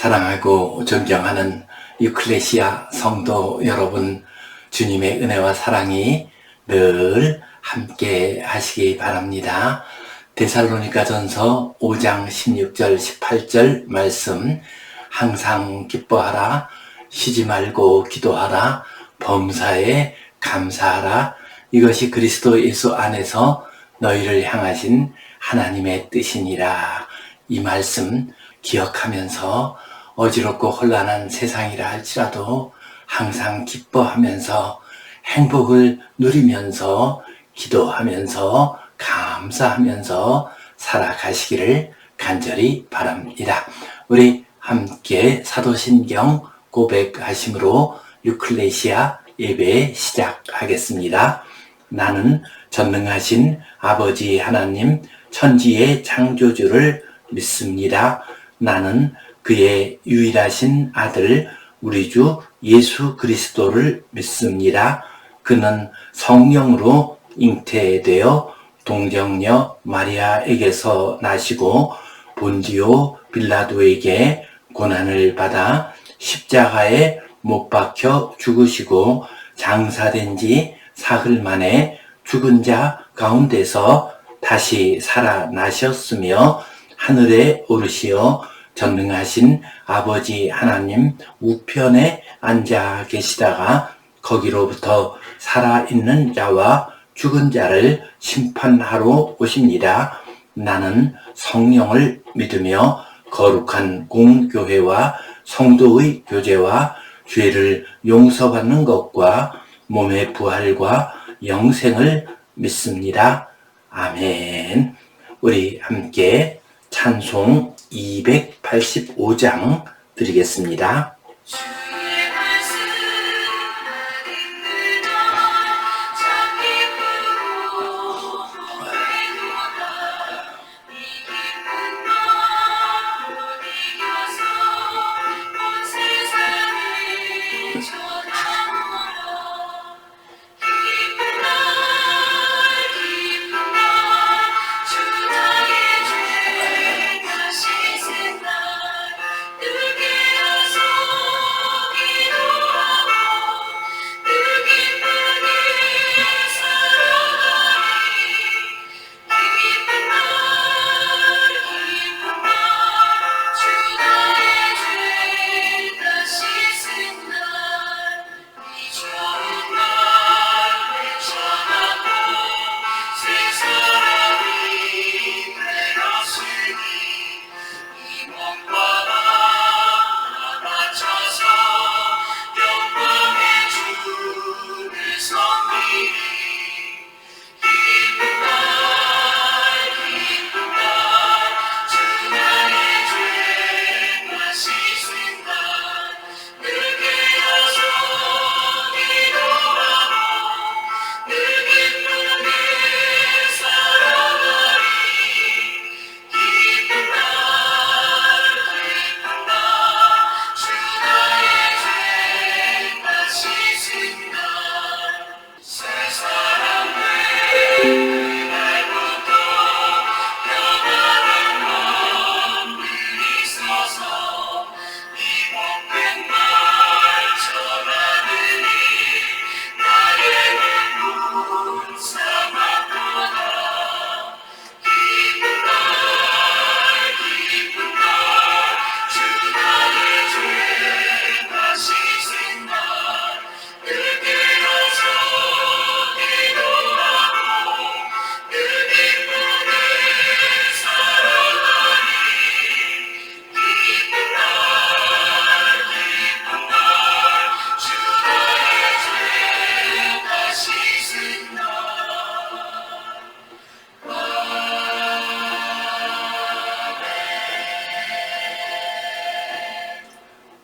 사랑하고 존경하는 유클레시아 성도 여러분, 주님의 은혜와 사랑이 늘 함께 하시기 바랍니다. 데살로니가전서 5장 16절 18절 말씀, 항상 기뻐하라, 쉬지 말고 기도하라, 범사에 감사하라. 이것이 그리스도 예수 안에서 너희를 향하신 하나님의 뜻이니라. 이 말씀 기억하면서 어지럽고 혼란한 세상이라 할지라도 항상 기뻐하면서 행복을 누리면서 기도하면서 감사하면서 살아가시기를 간절히 바랍니다. 우리 함께 사도신경 고백하심으로 유클레시아 예배 시작하겠습니다. 나는 전능하신 아버지 하나님 천지의 창조주를 믿습니다. 나는 그의 유일하신 아들 우리 주 예수 그리스도를 믿습니다. 그는 성령으로 잉태되어 동정녀 마리아에게서 나시고 본디오 빌라도에게 고난을 받아 십자가에 못 박혀 죽으시고 장사된 지 사흘 만에 죽은 자 가운데서 다시 살아나셨으며 하늘에 오르시어 전능하신 아버지 하나님 우편에 앉아 계시다가 거기로부터 살아있는 자와 죽은 자를 심판하러 오십니다. 나는 성령을 믿으며 거룩한 공교회와 성도의 교제와 죄를 용서받는 것과 몸의 부활과 영생을 믿습니다. 아멘. 우리 함께 찬송 285장 드리겠습니다.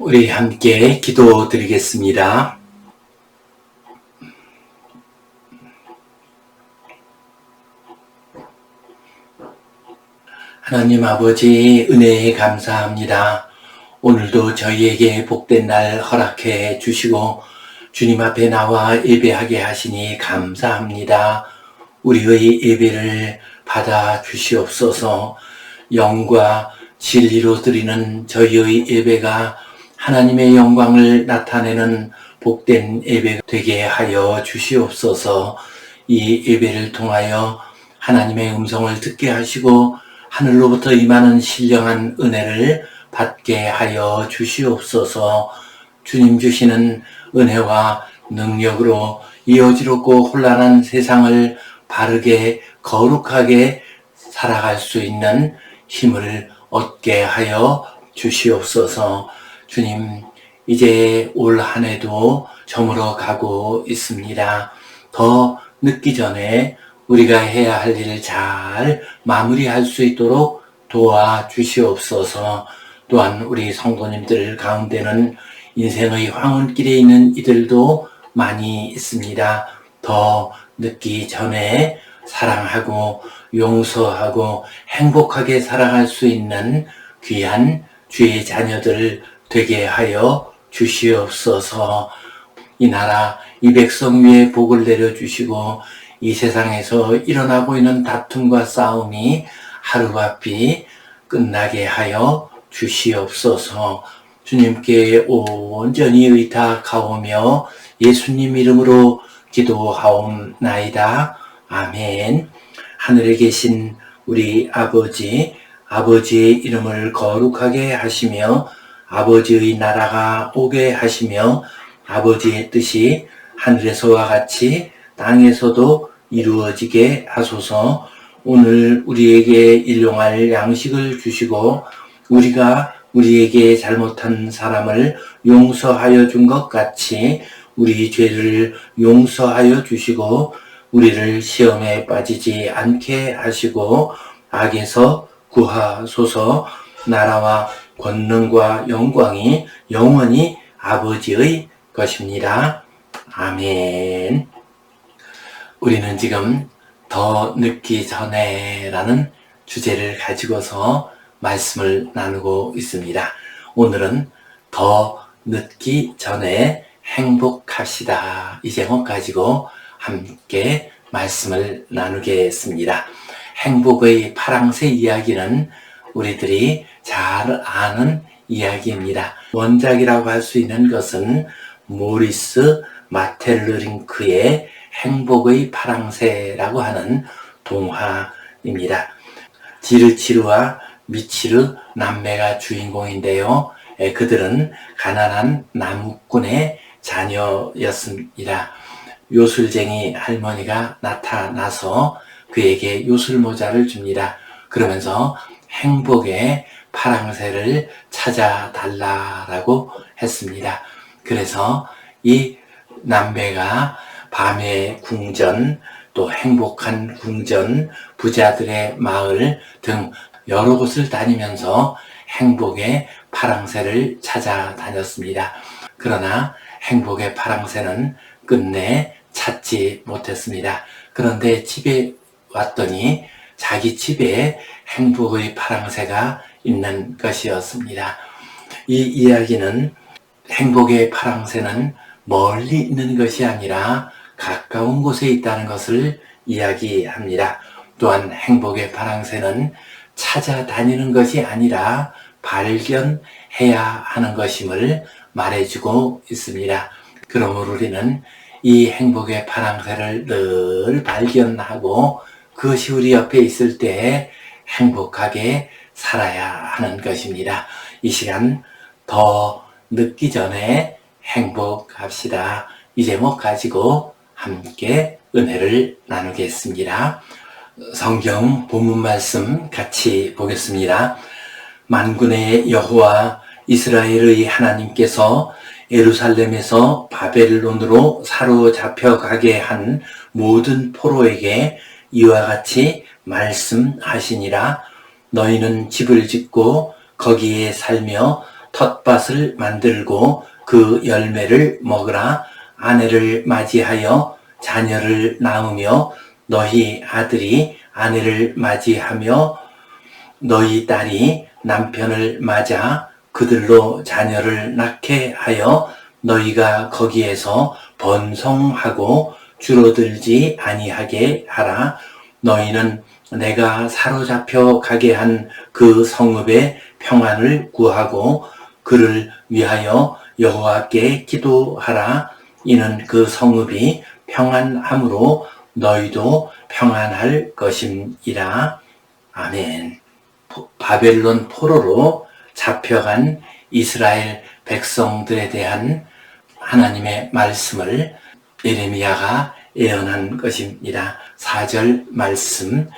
우리 함께 기도 드리겠습니다. 하나님 아버지, 은혜에 감사합니다. 오늘도 저희에게 복된 날 허락해 주시고 주님 앞에 나와 예배하게 하시니 감사합니다. 우리의 예배를 받아 주시옵소서. 영과 진리로 드리는 저희의 예배가 하나님의 영광을 나타내는 복된 예배 되게 하여 주시옵소서. 이 예배를 통하여 하나님의 음성을 듣게 하시고 하늘로부터 임하는 신령한 은혜를 받게 하여 주시옵소서. 주님 주시는 은혜와 능력으로 이 어지럽고 혼란한 세상을 바르게 거룩하게 살아갈 수 있는 힘을 얻게 하여 주시옵소서. 주님, 이제 올 한 해도 저물어 가고 있습니다. 더 늦기 전에 우리가 해야 할 일을 잘 마무리할 수 있도록 도와주시옵소서. 또한 우리 성도님들 가운데는 인생의 황혼길에 있는 이들도 많이 있습니다. 더 늦기 전에 사랑하고 용서하고 행복하게 살아갈 수 있는 귀한 주의 자녀들 되게 하여 주시옵소서. 이 나라 이 백성 위에 복을 내려주시고 이 세상에서 일어나고 있는 다툼과 싸움이 하루바삐 끝나게 하여 주시옵소서. 주님께 온전히 의탁하오며 예수님 이름으로 기도하옵나이다. 아멘. 하늘에 계신 우리 아버지, 아버지의 이름을 거룩하게 하시며 아버지의 나라가 오게 하시며 아버지의 뜻이 하늘에서와 같이 땅에서도 이루어지게 하소서. 오늘 우리에게 일용할 양식을 주시고 우리가 우리에게 잘못한 사람을 용서하여 준 것 같이 우리 죄를 용서하여 주시고 우리를 시험에 빠지지 않게 하시고 악에서 구하소서. 나라와 권능과 영광이 영원히 아버지의 것입니다. 아멘. 우리는 지금 더 늦기 전에 라는 주제를 가지고서 말씀을 나누고 있습니다. 오늘은 더 늦기 전에 행복합시다. 이 제목 가지고 함께 말씀을 나누겠습니다. 행복의 파랑새 이야기는 우리들이 잘 아는 이야기입니다. 원작이라고 할 수 있는 것은 모리스 마텔르링크의 행복의 파랑새라고 하는 동화입니다. 지르치르와 미치르 남매가 주인공인데요. 그들은 가난한 나무꾼의 자녀였습니다. 요술쟁이 할머니가 나타나서 그에게 요술모자를 줍니다. 그러면서 행복의 파랑새를 찾아달라고 했습니다. 그래서 이 남매가 밤의 궁전, 또 행복한 궁전, 부자들의 마을 등 여러 곳을 다니면서 행복의 파랑새를 찾아다녔습니다. 그러나 행복의 파랑새는 끝내 찾지 못했습니다. 그런데 집에 왔더니 자기 집에 행복의 파랑새가 있는 것이었습니다. 이 이야기는 행복의 파랑새는 멀리 있는 것이 아니라 가까운 곳에 있다는 것을 이야기합니다. 또한 행복의 파랑새는 찾아다니는 것이 아니라 발견해야 하는 것임을 말해주고 있습니다. 그러므로 우리는 이 행복의 파랑새를 늘 발견하고 그것이 우리 옆에 있을 때 행복하게 살아야 하는 것입니다. 이 시간 더 늦기 전에 행복합시다. 이 제목 가지고 함께 은혜를 나누겠습니다. 성경 본문 말씀 같이 보겠습니다. 만군의 여호와 이스라엘의 하나님께서 예루살렘에서 바벨론으로 사로잡혀 가게 한 모든 포로에게 이와 같이 말씀하시니라. 너희는 집을 짓고 거기에 살며 텃밭을 만들고 그 열매를 먹으라. 아내를 맞이하여 자녀를 낳으며 너희 아들이 아내를 맞이하며 너희 딸이 남편을 맞아 그들로 자녀를 낳게 하여 너희가 거기에서 번성하고 줄어들지 아니하게 하라. 너희는 내가 사로잡혀 가게 한 그 성읍의 평안을 구하고 그를 위하여 여호와께 기도하라. 이는 그 성읍이 평안함으로 너희도 평안할 것임이라. 아멘. 바벨론 포로로 잡혀간 이스라엘 백성들에 대한 하나님의 말씀을 예레미야가 예언한 것입니다. 4절 말씀,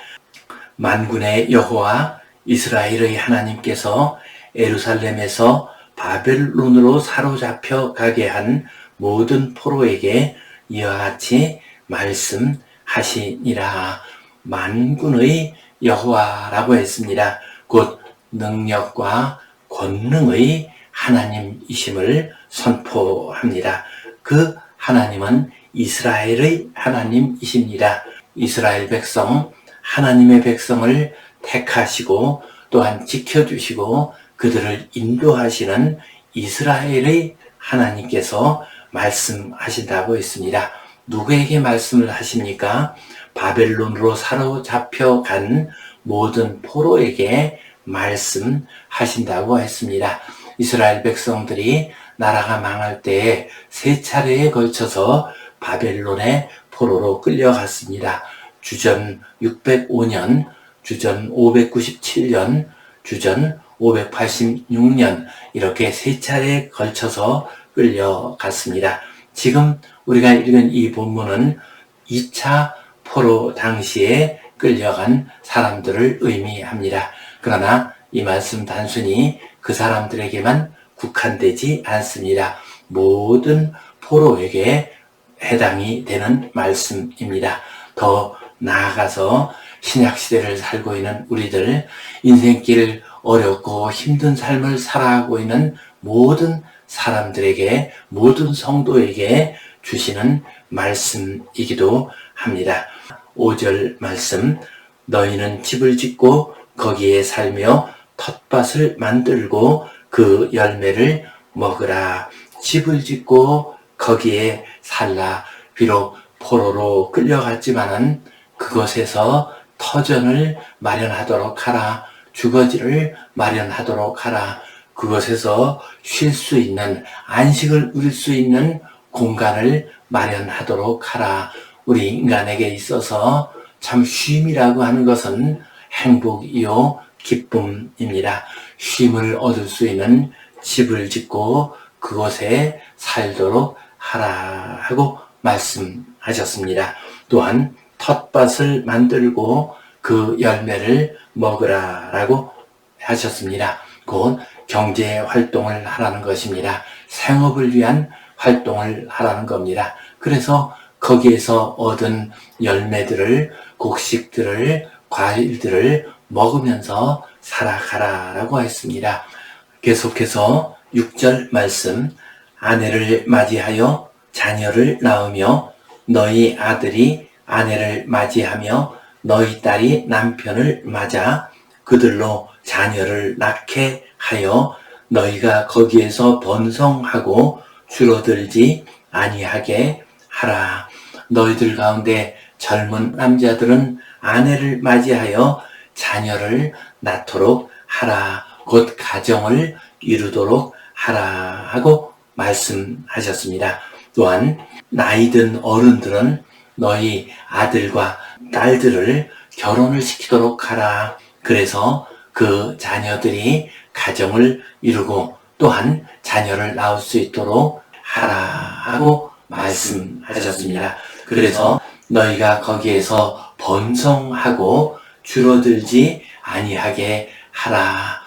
만군의 여호와 이스라엘의 하나님께서 예루살렘에서 바벨론으로 사로잡혀 가게 한 모든 포로에게 이와 같이 말씀하시니라. 만군의 여호와라고 했습니다. 곧 능력과 권능의 하나님이심을 선포합니다. 그 하나님은 이스라엘의 하나님이십니다. 이스라엘 백성, 하나님의 백성을 택하시고 또한 지켜주시고 그들을 인도하시는 이스라엘의 하나님께서 말씀하신다고 했습니다. 누구에게 말씀을 하십니까? 바벨론으로 사로잡혀 간 모든 포로에게 말씀하신다고 했습니다. 이스라엘 백성들이 나라가 망할 때에 3차례에 걸쳐서 바벨론의 포로로 끌려갔습니다. 주전 605년, 주전 597년, 주전 586년 이렇게 3차례에 걸쳐서 끌려갔습니다. 지금 우리가 읽은 이 본문은 2차 포로 당시에 끌려간 사람들을 의미합니다. 그러나 이 말씀 단순히 그 사람들에게만 국한되지 않습니다. 모든 포로에게 해당이 되는 말씀입니다. 더 나아가서 신약시대를 살고 있는 우리들, 인생길 어렵고 힘든 삶을 살아가고 있는 모든 사람들에게, 모든 성도에게 주시는 말씀이기도 합니다. 5절 말씀, 너희는 집을 짓고 거기에 살며 텃밭을 만들고 그 열매를 먹으라. 집을 짓고 거기에 살라. 비록 포로로 끌려갔지만은 그곳에서 터전을 마련하도록 하라. 주거지를 마련하도록 하라. 그곳에서 쉴 수 있는, 안식을 누릴 수 있는 공간을 마련하도록 하라. 우리 인간에게 있어서 참 쉼이라고 하는 것은 행복이요 기쁨입니다. 쉼을 얻을 수 있는 집을 짓고 그곳에 살도록 하라 하고 말씀하셨습니다. 또한 텃밭을 만들고 그 열매를 먹으라 라고 하셨습니다. 곧 경제 활동을 하라는 것입니다. 생업을 위한 활동을 하라는 겁니다. 그래서 거기에서 얻은 열매들을, 곡식들을, 과일들을 먹으면서 살아가라 라고 했습니다. 계속해서 6절 말씀, 아내를 맞이하여 자녀를 낳으며 너희 아들이 아내를 맞이하며 너희 딸이 남편을 맞아 그들로 자녀를 낳게 하여 너희가 거기에서 번성하고 줄어들지 아니하게 하라. 너희들 가운데 젊은 남자들은 아내를 맞이하여 자녀를 낳도록 하라. 곧 가정을 이루도록 하라 하고 말씀하셨습니다. 또한 나이든 어른들은 너희 아들과 딸들을 결혼을 시키도록 하라. 그래서 그 자녀들이 가정을 이루고 또한 자녀를 낳을 수 있도록 하라 하고 말씀하셨습니다. 그래서 너희가 거기에서 번성하고 줄어들지 아니하게 하라.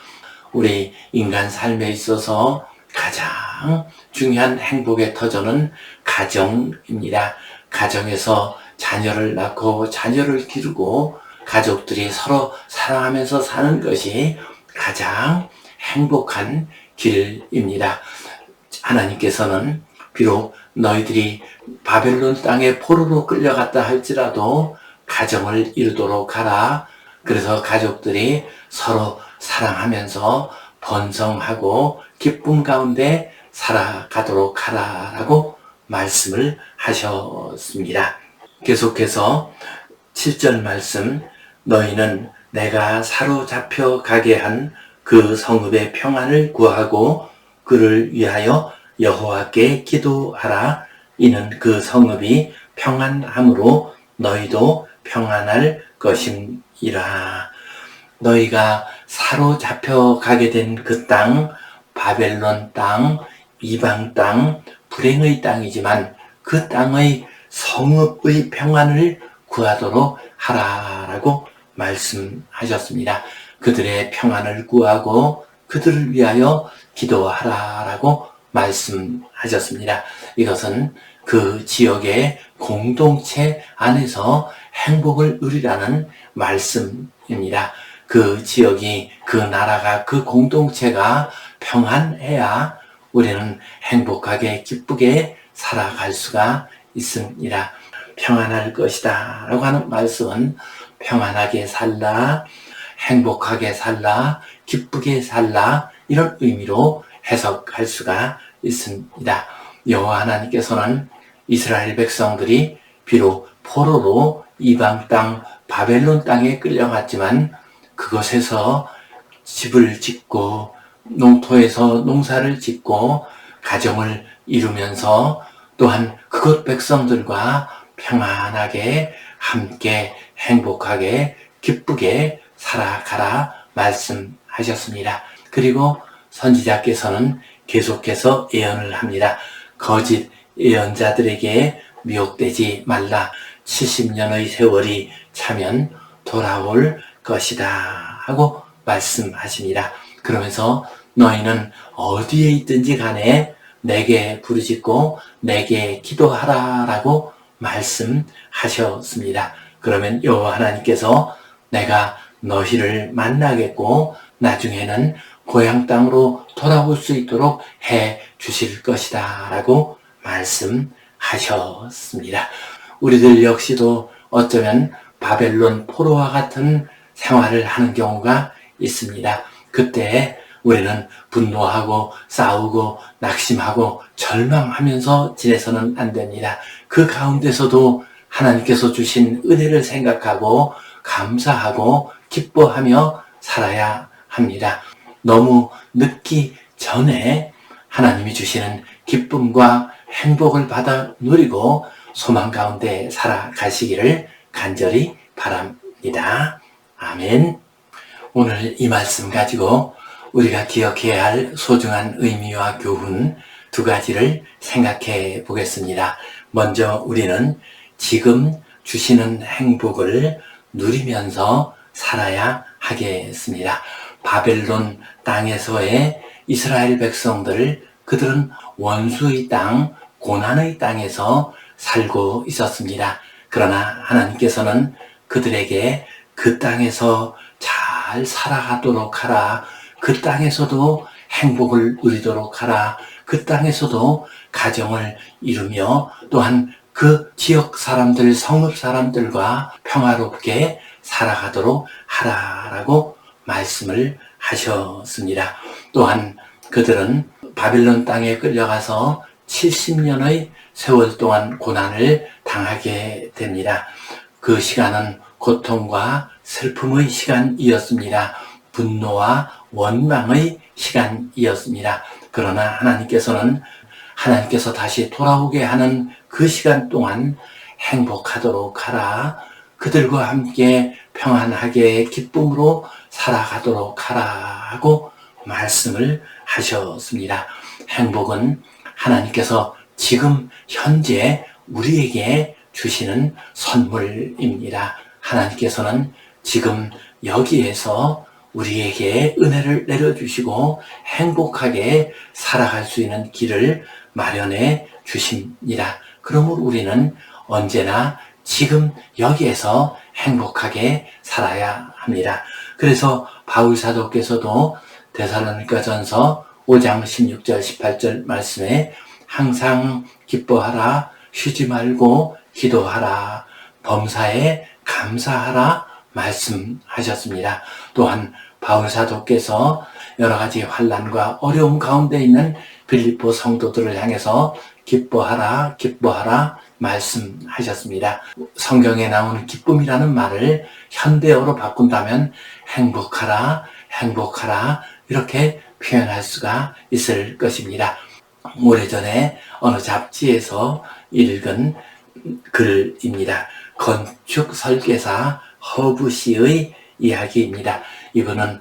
우리 인간 삶에 있어서 가장 중요한 행복의 터전은 가정입니다. 가정에서 자녀를 낳고 자녀를 기르고 가족들이 서로 사랑하면서 사는 것이 가장 행복한 길입니다. 하나님께서는 비록 너희들이 바벨론 땅에 포로로 끌려갔다 할지라도 가정을 이루도록 하라. 그래서 가족들이 서로 사랑하면서 번성하고 기쁨 가운데 살아가도록 하라라고 말씀을 하셨습니다. 계속해서 7절 말씀, 너희는 내가 사로잡혀 가게 한 그 성읍의 평안을 구하고 그를 위하여 여호와께 기도하라. 이는 그 성읍이 평안함으로 너희도 평안할 것임이라. 너희가 사로잡혀 가게 된 그 땅, 바벨론 땅, 이방 땅, 불행의 땅이지만 그 땅의 성읍의 평안을 구하도록 하라라고 말씀하셨습니다. 그들의 평안을 구하고 그들을 위하여 기도하라라고 말씀하셨습니다. 이것은 그 지역의 공동체 안에서 행복을 누리라는 말씀입니다. 그 지역이, 그 나라가, 그 공동체가 평안해야 우리는 행복하게 기쁘게 살아갈 수가 있습니다. 평안할 것이다 라고 하는 말씀은 평안하게 살라, 행복하게 살라, 기쁘게 살라, 이런 의미로 해석할 수가 있습니다. 여호와 하나님께서는 이스라엘 백성들이 비록 포로로 이방 땅 바벨론 땅에 끌려갔지만 그곳에서 집을 짓고 농토에서 농사를 짓고 가정을 이루면서 또한 그곳 백성들과 평안하게 함께 행복하게 기쁘게 살아가라 말씀하셨습니다. 그리고 선지자께서는 계속해서 예언을 합니다. 거짓 예언자들에게 미혹되지 말라. 70년의 세월이 차면 돌아올 것이다 하고 말씀하십니다. 그러면서 너희는 어디에 있든지 간에 내게 부르짖고 내게 기도하라 라고 말씀하셨습니다. 그러면 여호와 하나님께서 내가 너희를 만나겠고 나중에는 고향 땅으로 돌아올 수 있도록 해 주실 것이다 라고 말씀하셨습니다. 우리들 역시도 어쩌면 바벨론 포로와 같은 생활을 하는 경우가 있습니다. 그때 우리는 분노하고 싸우고 낙심하고 절망하면서 지내서는 안 됩니다. 그 가운데서도 하나님께서 주신 은혜를 생각하고 감사하고 기뻐하며 살아야 합니다. 너무 늦기 전에 하나님이 주시는 기쁨과 행복을 받아 누리고 소망 가운데 살아가시기를 간절히 바랍니다. 아멘. 오늘 이 말씀 가지고 우리가 기억해야 할 소중한 의미와 교훈 두 가지를 생각해 보겠습니다. 먼저 우리는 지금 주시는 행복을 누리면서 살아야 하겠습니다. 바벨론 땅에서의 이스라엘 백성들, 그들은 원수의 땅, 고난의 땅에서 살고 있었습니다. 그러나 하나님께서는 그들에게 그 땅에서 잘 살아가도록 하라. 그 땅에서도 행복을 누리도록 하라. 그 땅에서도 가정을 이루며 또한 그 지역 사람들, 성읍 사람들과 평화롭게 살아가도록 하라라고 말씀을 하셨습니다. 또한 그들은 바빌론 땅에 끌려가서 70년의 세월 동안 고난을 당하게 됩니다. 그 시간은 고통과 슬픔의 시간이었습니다. 분노와 원망의 시간이었습니다. 그러나 하나님께서 다시 돌아오게 하는 그 시간 동안 행복하도록 하라. 그들과 함께 평안하게 기쁨으로 살아가도록 하라 하고 말씀을 하셨습니다. 행복은 하나님께서 지금 현재 우리에게 주시는 선물입니다. 하나님께서는 지금 여기에서 우리에게 은혜를 내려주시고 행복하게 살아갈 수 있는 길을 마련해 주십니다. 그러므로 우리는 언제나 지금 여기에서 행복하게 살아야 합니다. 그래서 바울 사도께서도 데살로니가전서 5장 16절 18절 말씀에 항상 기뻐하라, 쉬지 말고 기도하라, 범사에 감사하라 말씀하셨습니다. 또한 바울 사도께서 여러 가지 환난과 어려움 가운데 있는 빌립보 성도들을 향해서 기뻐하라, 기뻐하라 말씀하셨습니다. 성경에 나오는 기쁨이라는 말을 현대어로 바꾼다면 행복하라, 행복하라 이렇게 표현할 수가 있을 것입니다. 오래전에 어느 잡지에서 읽은 글입니다. 건축 설계사 허브 씨의 이야기입니다. 이분은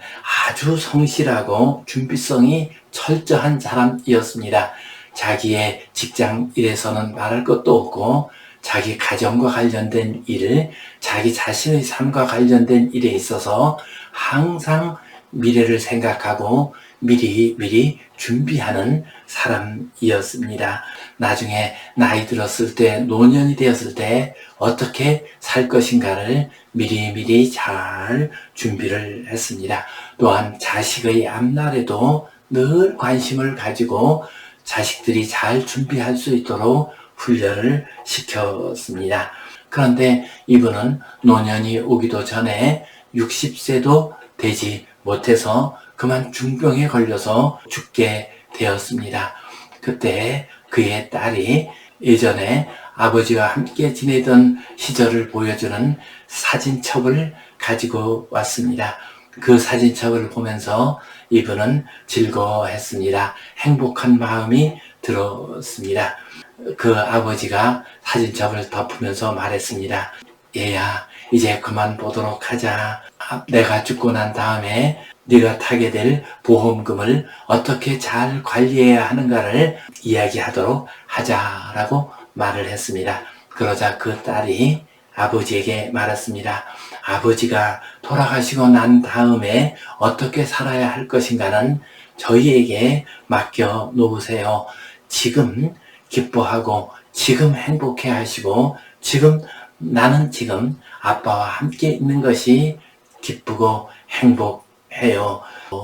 아주 성실하고 준비성이 철저한 사람이었습니다. 자기의 직장 일에서는 말할 것도 없고 자기 가정과 관련된 일, 자기 자신의 삶과 관련된 일에 있어서 항상 미래를 생각하고 미리 준비하는 사람이었습니다. 나중에 나이 들었을 때, 노년이 되었을 때 어떻게 살 것인가를 미리 잘 준비를 했습니다. 또한 자식의 앞날에도 늘 관심을 가지고 자식들이 잘 준비할 수 있도록 훈련을 시켰습니다. 그런데 이분은 노년이 오기도 전에 60세도 되지 못해서 그만 중병에 걸려서 죽게 되었습니다. 그때 그의 딸이 예전에 아버지와 함께 지내던 시절을 보여주는 사진첩을 가지고 왔습니다. 그 사진첩을 보면서 이분은 즐거워했습니다. 행복한 마음이 들었습니다. 그 아버지가 사진첩을 덮으면서 말했습니다. 얘야, 이제 그만 보도록 하자. 내가 죽고 난 다음에 네가 타게 될 보험금을 어떻게 잘 관리해야 하는가를 이야기하도록 하자라고 말을 했습니다. 그러자 그 딸이 아버지에게 말했습니다. 아버지가 돌아가시고 난 다음에 어떻게 살아야 할 것인가는 저희에게 맡겨 놓으세요. 지금 기뻐하고 지금 행복해 하시고 나는 지금 아빠와 함께 있는 것이 기쁘고 행복해요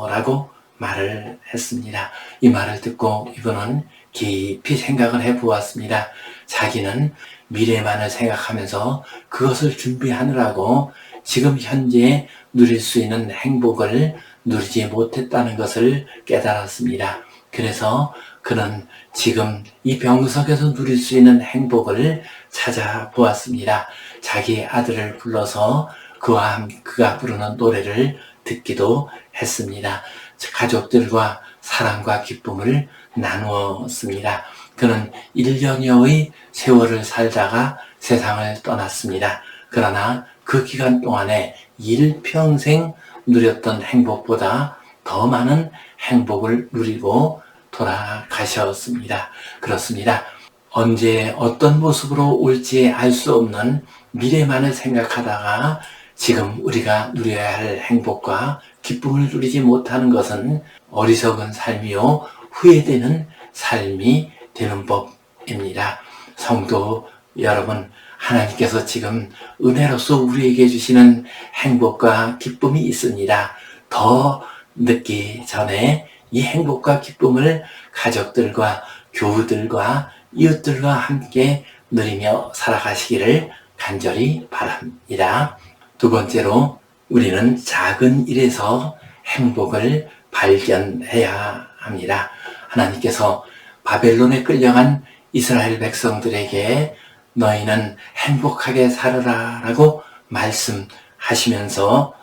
라고 말을 했습니다. 이 말을 듣고 이분은 깊이 생각을 해보았습니다. 자기는 미래만을 생각하면서 그것을 준비하느라고 지금 현재 누릴 수 있는 행복을 누리지 못했다는 것을 깨달았습니다. 그래서 그는 지금 이 병석에서 누릴 수 있는 행복을 찾아보았습니다. 자기 아들을 불러서 그가 부르는 노래를 듣기도 했습니다. 가족들과 사랑과 기쁨을 나누었습니다. 그는 1년여의 세월을 살다가 세상을 떠났습니다. 그러나 그 기간 동안에 일평생 누렸던 행복보다 더 많은 행복을 누리고 돌아가셨습니다. 그렇습니다. 언제 어떤 모습으로 올지 알 수 없는 미래만을 생각하다가 지금 우리가 누려야 할 행복과 기쁨을 누리지 못하는 것은 어리석은 삶이요 후회되는 삶이 되는 법입니다. 성도 여러분, 하나님께서 지금 은혜로서 우리에게 주시는 행복과 기쁨이 있습니다. 더 늦기 전에 이 행복과 기쁨을 가족들과 교우들과 이웃들과 함께 누리며 살아가시기를 간절히 바랍니다. 두 번째로 우리는 작은 일에서 행복을 발견해야 합니다. 하나님께서 바벨론에 끌려간 이스라엘 백성들에게 너희는 행복하게 살아라 라고 말씀하시면서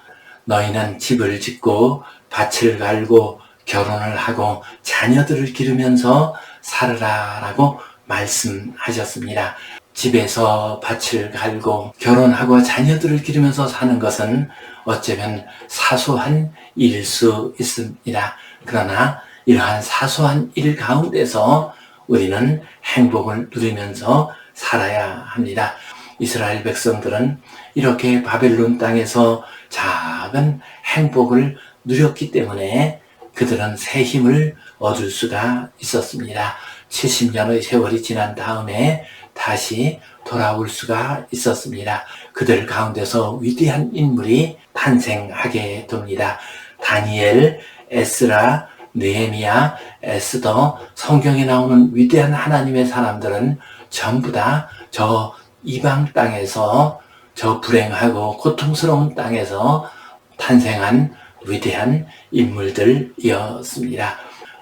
너희는 집을 짓고 밭을 갈고 결혼을 하고 자녀들을 기르면서 살아라 라고 말씀하셨습니다. 집에서 밭을 갈고 결혼하고 자녀들을 기르면서 사는 것은 어쩌면 사소한 일일 수 있습니다. 그러나 이러한 사소한 일 가운데서 우리는 행복을 누리면서 살아야 합니다. 이스라엘 백성들은 이렇게 바벨론 땅에서 작은 행복을 누렸기 때문에 그들은 새 힘을 얻을 수가 있었습니다. 70년의 세월이 지난 다음에 다시 돌아올 수가 있었습니다. 그들 가운데서 위대한 인물이 탄생하게 됩니다. 다니엘, 에스라, 느헤미야, 에스더, 성경에 나오는 위대한 하나님의 사람들은 전부 다 저 이방 땅에서, 저 불행하고 고통스러운 땅에서 탄생한 위대한 인물들이었습니다.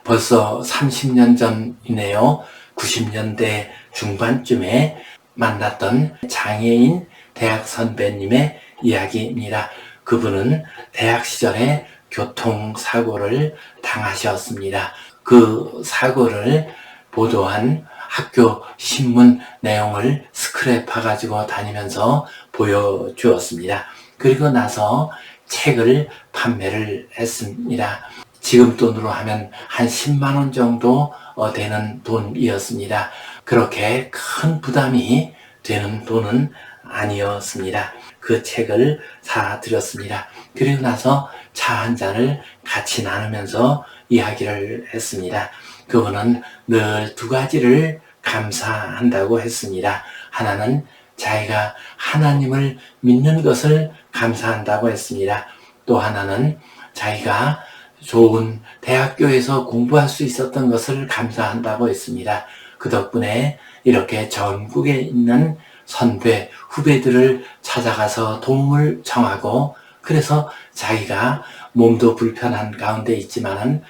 벌써 30년 전이네요. 90년대 중반쯤에 만났던 장애인 대학 선배님의 이야기입니다. 그분은 대학 시절에 교통사고를 당하셨습니다. 그 사고를 보도한 학교 신문 내용을 스크랩해가지고 다니면서 보여주었습니다. 그리고 나서 책을 판매를 했습니다. 지금 돈으로 하면 한 10만 원 정도 되는 돈이었습니다. 그렇게 큰 부담이 되는 돈은 아니었습니다. 그 책을 사드렸습니다. 그리고 나서 차 한 잔을 같이 나누면서 이야기를 했습니다. 그분은 늘 두 가지를 감사한다고 했습니다. 하나는 자기가 하나님을 믿는 것을 감사한다고 했습니다. 또 하나는 자기가 좋은 대학교에서 공부할 수 있었던 것을 감사한다고 했습니다. 그 덕분에 이렇게 전국에 있는 선배, 후배들을 찾아가서 도움을 청하고, 그래서 자기가 몸도 불편한 가운데 있지만은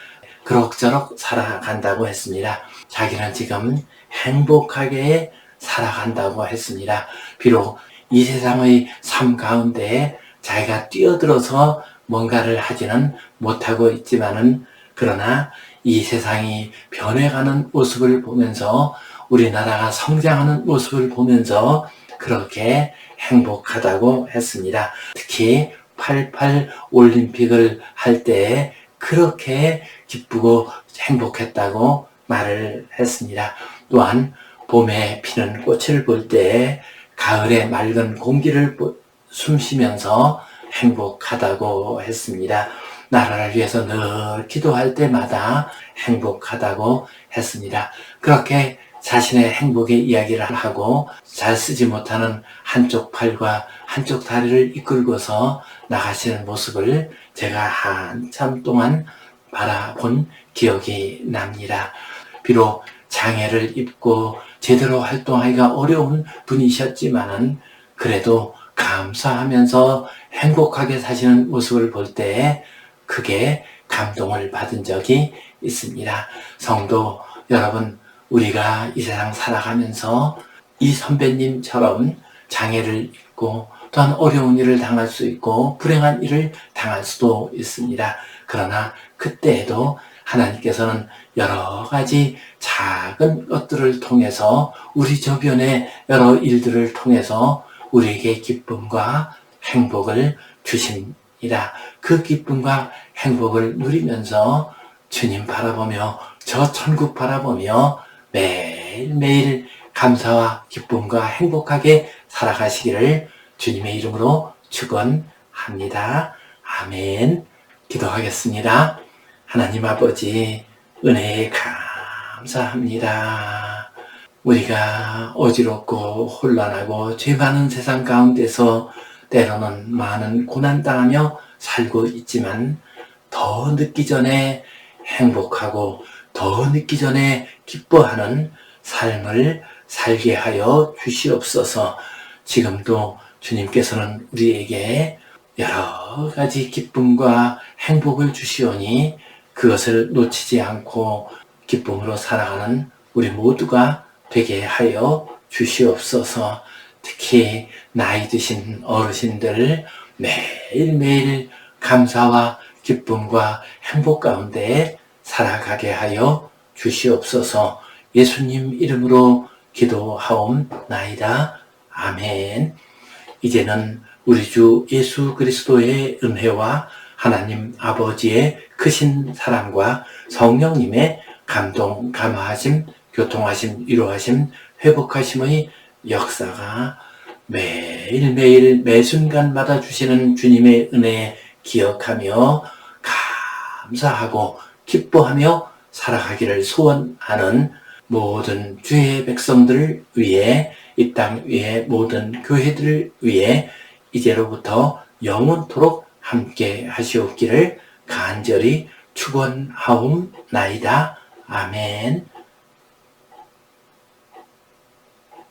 그럭저럭 살아간다고 했습니다. 자기는 지금 행복하게 살아간다고 했습니다. 비록 이 세상의 삶 가운데 자기가 뛰어들어서 뭔가를 하지는 못하고 있지만은, 그러나 이 세상이 변해가는 모습을 보면서, 우리나라가 성장하는 모습을 보면서 그렇게 행복하다고 했습니다. 특히 88 올림픽을 할 때 그렇게 기쁘고 행복했다고 말을 했습니다. 또한 봄에 피는 꽃을 볼 때, 가을의 맑은 공기를 숨쉬면서 행복하다고 했습니다. 나라를 위해서 늘 기도할 때마다 행복하다고 했습니다. 그렇게 자신의 행복의 이야기를 하고 잘 쓰지 못하는 한쪽 팔과 한쪽 다리를 이끌고서 나가시는 모습을 제가 한참 동안 바라본 기억이 납니다. 비록 장애를 입고 제대로 활동하기가 어려운 분이셨지만은 그래도 감사하면서 행복하게 사시는 모습을 볼 때 크게 감동을 받은 적이 있습니다. 성도 여러분, 우리가 이 세상 살아가면서 이 선배님처럼 장애를 입고 또한 어려운 일을 당할 수 있고 불행한 일을 당할 수도 있습니다. 그러나 그때에도 하나님께서는 여러 가지 작은 것들을 통해서, 우리 주변의 여러 일들을 통해서 우리에게 기쁨과 행복을 주십니다. 그 기쁨과 행복을 누리면서 주님 바라보며, 저 천국 바라보며 매일매일 감사와 기쁨과 행복하게 살아가시기를 주님의 이름으로 축원합니다. 아멘. 기도하겠습니다. 하나님 아버지, 은혜에 감사합니다. 우리가 어지럽고 혼란하고 죄 많은 세상 가운데서 때로는 많은 고난당하며 살고 있지만, 더 늦기 전에 행복하고 더 늦기 전에 기뻐하는 삶을 살게 하여 주시옵소서. 지금도 주님께서는 우리에게 여러 가지 기쁨과 행복을 주시오니 그것을 놓치지 않고 기쁨으로 살아가는 우리 모두가 되게 하여 주시옵소서. 특히 나이 드신 어르신들 매일매일 감사와 기쁨과 행복 가운데 살아가게 하여 주시옵소서. 예수님 이름으로 기도하옵나이다. 아멘. 이제는 우리 주 예수 그리스도의 은혜와 하나님 아버지의 크신 사랑과 성령님의 감동, 감화하심, 교통하심, 위로하심, 회복하심의 역사가 매일매일 매순간마다 주시는 주님의 은혜 기억하며 감사하고 기뻐하며 살아가기를 소원하는 모든 주의 백성들을 위해, 이 땅 위의 모든 교회들을 위해 이제로부터 영원토록 함께 하시옵기를 간절히 축원하옵나이다. 아멘.